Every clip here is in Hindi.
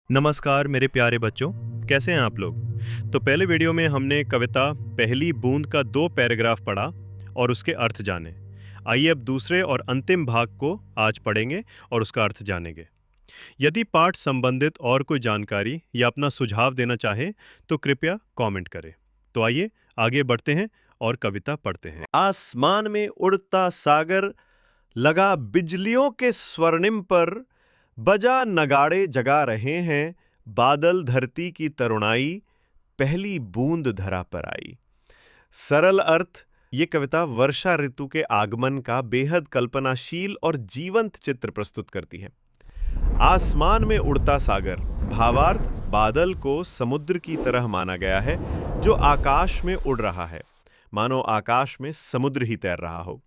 नमस्कार मेरे प्यारे बच्चों, कैसे हैं आप लोग। तो पहले वीडियो में हमने कविता पहली बूंद का 2 पैराग्राफ पढ़ा और उसके अर्थ जाने। आइए अब दूसरे और अंतिम भाग को आज पढ़ेंगे और उसका अर्थ जानेंगे। यदि पाठ संबंधित और कोई जानकारी या अपना सुझाव देना चाहे तो कृपया कमेंट करें। तो आइए आगे बढ़ते हैं और कविता पढ़ते हैं। आसमान में उड़ता सागर, लगा बिजलियों के स्वर्णिम पर, बजा नगाड़े जगा रहे हैं, बादल धरती की तरुणाई, पहली बूंद धरा पर आई। सरल अर्थ, ये कविता वर्षा ऋतु के आगमन का बेहद कल्पनाशील और जीवंत चित्र प्रस्तुत करती है। आसमान में उड़ता सागर, भावार्थ बादल को समुद्र की तरह माना गया है जो आकाश में उड़ रहा है, मानो आकाश में समुद्र ही तैर रहा हो।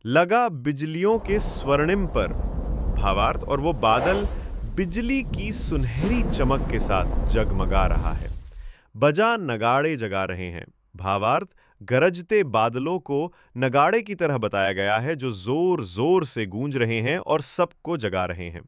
लगा बिजलियों के स्वर्णिम पर, भावार्थ और वो बादल बिजली की सुनहरी चमक के साथ जगमगा रहा है। बजा नगाड़े जगा रहे हैं, भावार्थ गरजते बादलों को नगाड़े की तरह बताया गया है जो जोर जोर से गूंज रहे हैं और सबको जगा रहे हैं।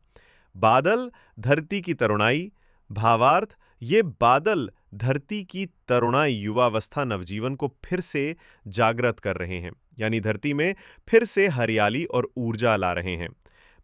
बादल धरती की तरुणाई, भावार्थ ये बादल धरती की तरुणाई युवावस्था नवजीवन को फिर से जागृत कर रहे हैं, यानी धरती में फिर से हरियाली और ऊर्जा ला रहे हैं।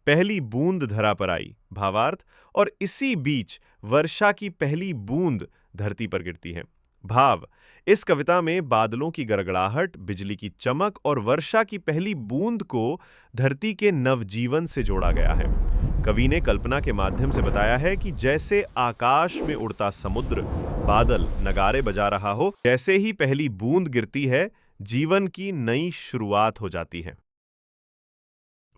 पहली बूंद धरा पर आई, भावार्थ और इसी बीच वर्षा की पहली बूंद धरती पर गिरती है। भाव, इस कविता में बादलों की गड़गड़ाहट, बिजली की चमक और वर्षा की पहली बूंद को धरती के नवजीवन से जोड़ा गया है। कवि ने कल्पना के माध्यम से बताया है कि जैसे आकाश में उड़ता समुद्र बादल नगाड़े बजा रहा हो, जैसे ही पहली बूंद गिरती है, जीवन की नई शुरुआत हो जाती है।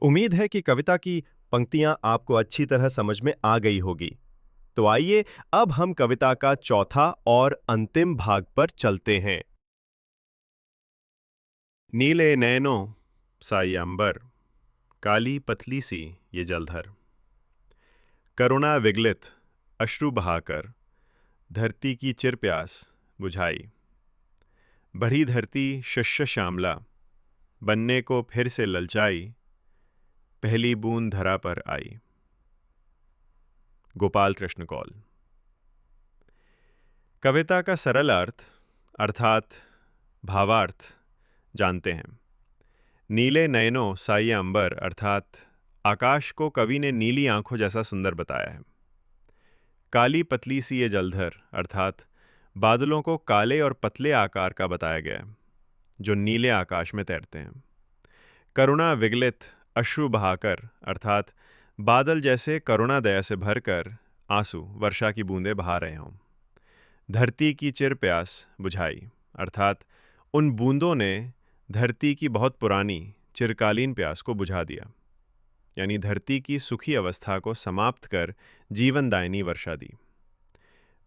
उम्मीद है कि कविता की पंक्तियां आपको अच्छी तरह समझ में आ गई होगी। तो आइए अब हम कविता का चौथा और अंतिम भाग पर चलते हैं। नीले नैनों सा ये अंबर, काली पतली सी ये जलधर, करुणा विगलित अश्रु बहाकर, धरती की चिर प्यास बुझाई। बढ़ी धरती शस्य श्यामला, बनने को फिर से ललचाई, पहली बूंद धरा पर आई। गोपाल कृष्ण कौल। कविता का सरल अर्थ अर्थात भावार्थ जानते हैं। नीले नयनों सा ये अंबर अर्थात आकाश को कवि ने नीली आंखों जैसा सुंदर बताया है। काली पतली सी ये जलधर अर्थात बादलों को काले और पतले आकार का बताया गया है जो नीले आकाश में तैरते हैं। करुणा विगलित अश्रु बहाकर अर्थात बादल जैसे करुणा दया से भरकर आंसू वर्षा की बूंदें बहा रहे हों। धरती की चिर प्यास बुझाई अर्थात उन बूंदों ने धरती की बहुत पुरानी चिरकालीन प्यास को बुझा दिया, यानी धरती की सुखी अवस्था को समाप्त कर जीवनदायिनी वर्षा दी।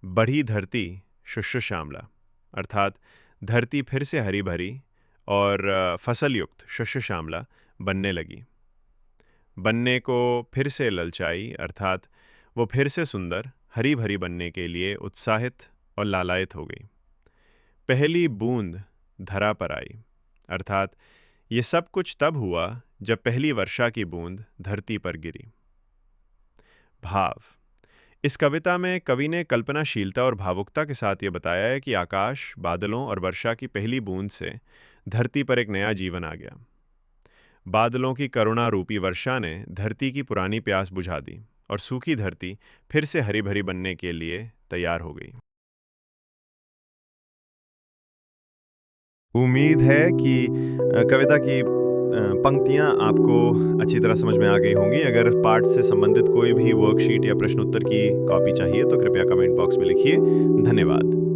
बढ़ी धरती शुष्य श्यामला अर्थात धरती फिर से हरी भरी और फसल युक्त शस्य श्यामला बनने लगी। बनने को फिर से ललचाई अर्थात वो फिर से सुंदर हरी भरी बनने के लिए उत्साहित और लालायित हो गई। पहली बूंद धरा पर आई अर्थात ये सब कुछ तब हुआ जब पहली वर्षा की बूंद धरती पर गिरी। भाव, इस कविता में कवि ने कल्पनाशीलता और भावुकता के साथ ये बताया है कि आकाश, बादलों और वर्षा की पहली बूंद से धरती पर एक नया जीवन आ गया। बादलों की करुणा रूपी वर्षा ने धरती की पुरानी प्यास बुझा दी और सूखी धरती फिर से हरी भरी बनने के लिए तैयार हो गई। उम्मीद है कि कविता की पंक्तियां आपको अच्छी तरह समझ में आ गई होंगी। अगर पाठ से संबंधित कोई भी वर्कशीट या प्रश्न उत्तर की कॉपी चाहिए तो कृपया कमेंट बॉक्स में लिखिए। धन्यवाद।